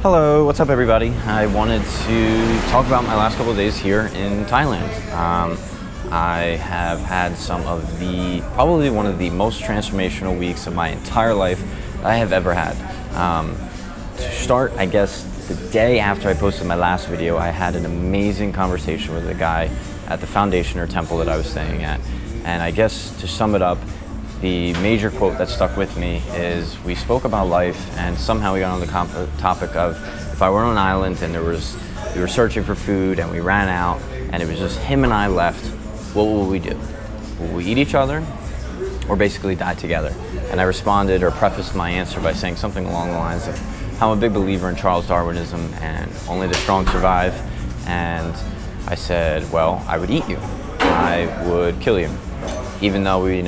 Hello, what's up everybody? I wanted to talk about my last couple of days here in Thailand. I have had probably one of the most transformational weeks of my entire life I have ever had. To start, I guess, the day after I posted my last video, I had an amazing conversation with a guy at the foundation or temple that I was staying at. And I guess to sum it up, the major quote that stuck with me is we spoke about life and somehow we got on the topic of if I were on an island and we were searching for food and we ran out and it was just him and I left, what will we do? Will we eat each other or basically die together? And I responded or prefaced my answer by saying something along the lines of how I'm a big believer in Charles Darwinism and only the strong survive. And I said, well, I would eat you. I would kill you. Even though we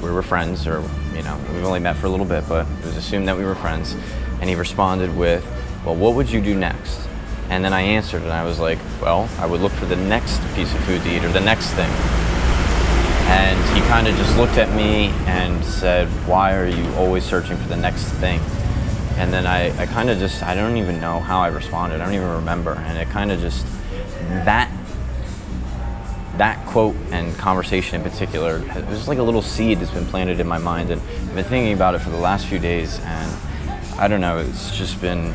were friends, or we've only met for a little bit, but it was assumed that we were friends. And he responded with, well, what would you do next? And then I answered and I was like, well, I would look for the next piece of food to eat or the next thing. And he kind of just looked at me and said, why are you always searching for the next thing? And then I don't even know how I responded. I don't even remember. And it kind of just, that quote and conversation in particular, it was like a little seed that's been planted in my mind, and I've been thinking about it for the last few days, and I don't know, it's just been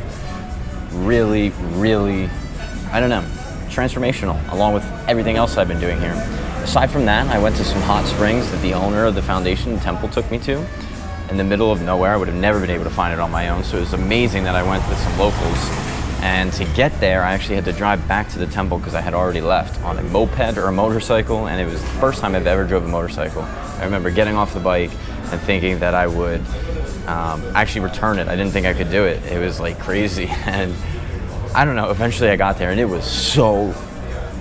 really, really, transformational, along with everything else I've been doing here. Aside from that, I went to some hot springs that the owner of the foundation temple took me to, in the middle of nowhere. I would have never been able to find it on my own, so it was amazing that I went with some locals. And to get there, I actually had to drive back to the temple because I had already left on a moped or a motorcycle, and it was the first time I've ever drove a motorcycle. I remember getting off the bike and thinking that I would actually return it. I didn't think I could do it. It was like crazy. And I don't know, eventually I got there and it was so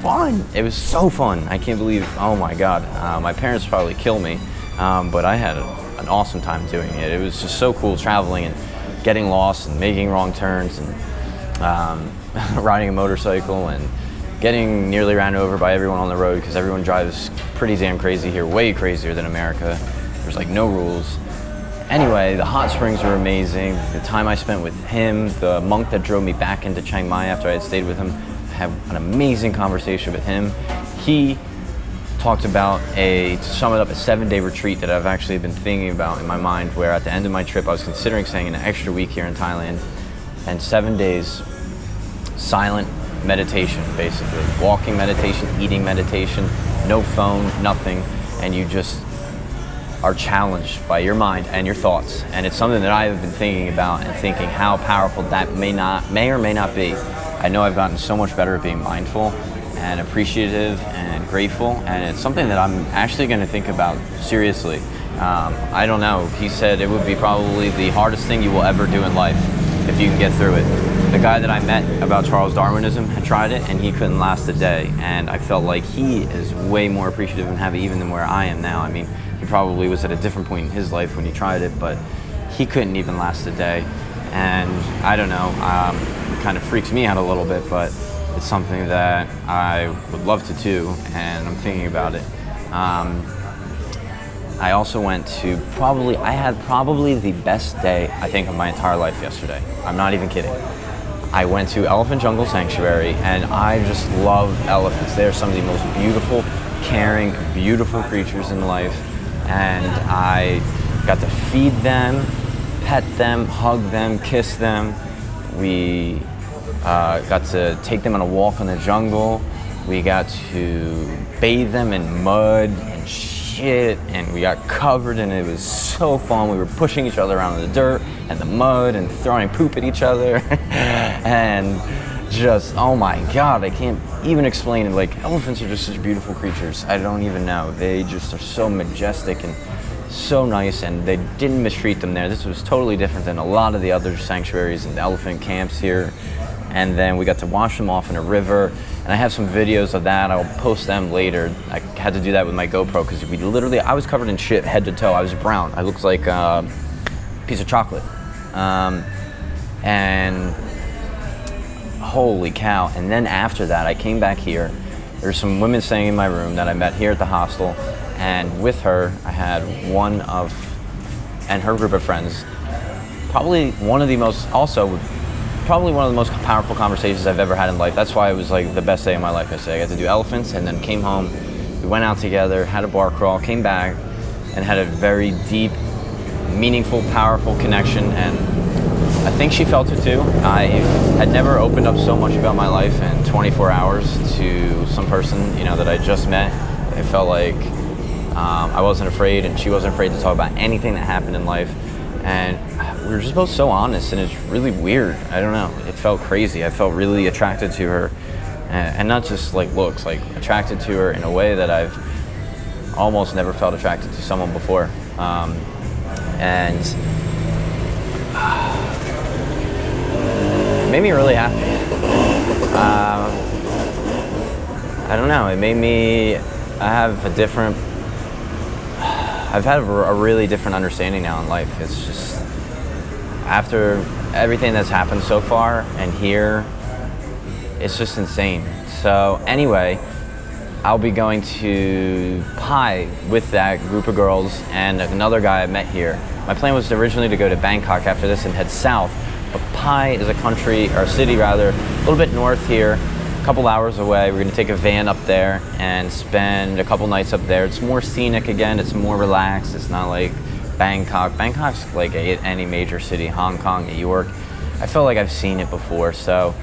fun. It was so fun. I can't believe, oh my God. My parents probably kill me, but I had an awesome time doing it. It was just so cool traveling and getting lost and making wrong turns and riding a motorcycle and getting nearly ran over by everyone on the road because everyone drives pretty damn crazy here, way crazier than America. There's like no rules. Anyway, the hot springs were amazing. The time I spent with him, the monk that drove me back into Chiang Mai after I had stayed with him, I had an amazing conversation with him. He talked about to sum it up, a 7-day retreat that I've actually been thinking about in my mind, where at the end of my trip I was considering staying an extra week here in Thailand, and 7 days silent meditation, basically. Walking meditation, eating meditation, no phone, nothing, and you just are challenged by your mind and your thoughts. And it's something that I have been thinking about and thinking how powerful that may or may not be. I know I've gotten so much better at being mindful and appreciative and grateful, and it's something that I'm actually going to think about seriously. I don't know, he said it would be probably the hardest thing you will ever do in life if you can get through it. The guy that I met about Charles Darwinism had tried it and he couldn't last a day, and I felt like he is way more appreciative and happy even than where I am now. I mean, he probably was at a different point in his life when he tried it, but he couldn't even last a day. And I don't know, it kind of freaks me out a little bit, but it's something that I would love to do, and I'm thinking about it. I also went to I had probably the best day, I think, of my entire life yesterday. I'm not even kidding. I went to Elephant Jungle Sanctuary, and I just love elephants. They're some of the most beautiful, caring, beautiful creatures in life. And I got to feed them, pet them, hug them, kiss them. We got to take them on a walk in the jungle. We got to bathe them in mud and shit, and we got covered, and it was so fun. We were pushing each other around in the dirt and the mud and throwing poop at each other. And just, oh my God, I can't even explain it. Like, elephants are just such beautiful creatures. I don't even know. They just are so majestic and so nice, and they didn't mistreat them there. This was totally different than a lot of the other sanctuaries and elephant camps here. And then we got to wash them off in a river, and I have some videos of that. I'll post them later. I had to do that with my GoPro because I was covered in shit head to toe. I was brown. I looked like a piece of chocolate. And holy cow. And then after that, I came back here. There's some women staying in my room that I met here at the hostel, and with her, I had and her group of friends, probably one of the most, also probably one of the most powerful conversations I've ever had in life. That's why it was like the best day of my life yesterday. I got to do elephants and then came home. We went out together, had a bar crawl, came back, and had a very deep, meaningful, powerful connection. And I think she felt it too. I had never opened up so much about my life in 24 hours to some person, you know, that I just met. It felt like I wasn't afraid, and she wasn't afraid to talk about anything that happened in life. And we were just both so honest, and it's really weird. I don't know. It felt crazy. I felt really attracted to her, and not just like looks, like attracted to her in a way that I've almost never felt attracted to someone before. And it made me really happy. I don't know. It made me. I've had a really different understanding now in life. It's just, after everything that's happened so far and here, it's just insane. So anyway, I'll be going to Pai with that group of girls and another guy I met here. My plan was originally to go to Bangkok after this and head south, but Pai is a country, or a city rather, a little bit north here, a couple hours away. We're gonna take a van up there and spend a couple nights up there. It's more scenic again, it's more relaxed. It's not like Bangkok. Bangkok's like any major city, Hong Kong, New York. I feel like I've seen it before, so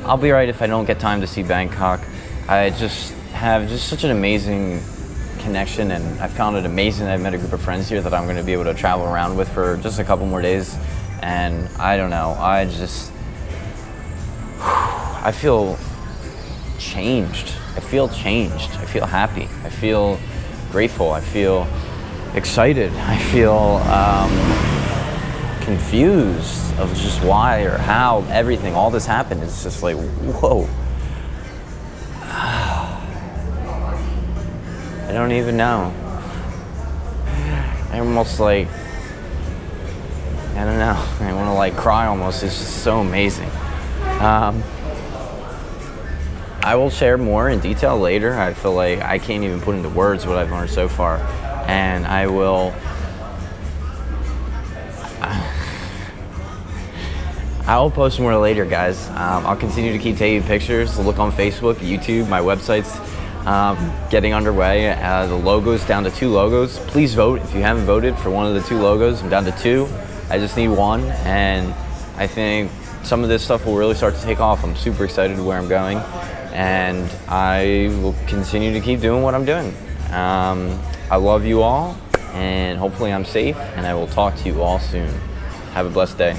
I'll be right if I don't get time to see Bangkok. I just have such an amazing connection, and I found it amazing that I met a group of friends here that I'm gonna be able to travel around with for just a couple more days. And I don't know, I feel changed. I feel happy. I feel grateful. I feel excited. I feel confused of just why or how everything, all this happened. It's just like, whoa. I don't even know. I almost like, I don't know. I want to like cry almost. It's just so amazing. I will share more in detail later. I feel like I can't even put into words what I've learned so far. And I will post more later, guys. I'll continue to keep taking pictures. Look on Facebook, YouTube, my website's getting underway. The logo's down to 2 logos. Please vote if you haven't voted for one of the 2 logos. I'm down to 2. I just need 1, and I think some of this stuff will really start to take off. I'm super excited where I'm going, and I will continue to keep doing what I'm doing. I love you all, and hopefully I'm safe, and I will talk to you all soon. Have a blessed day.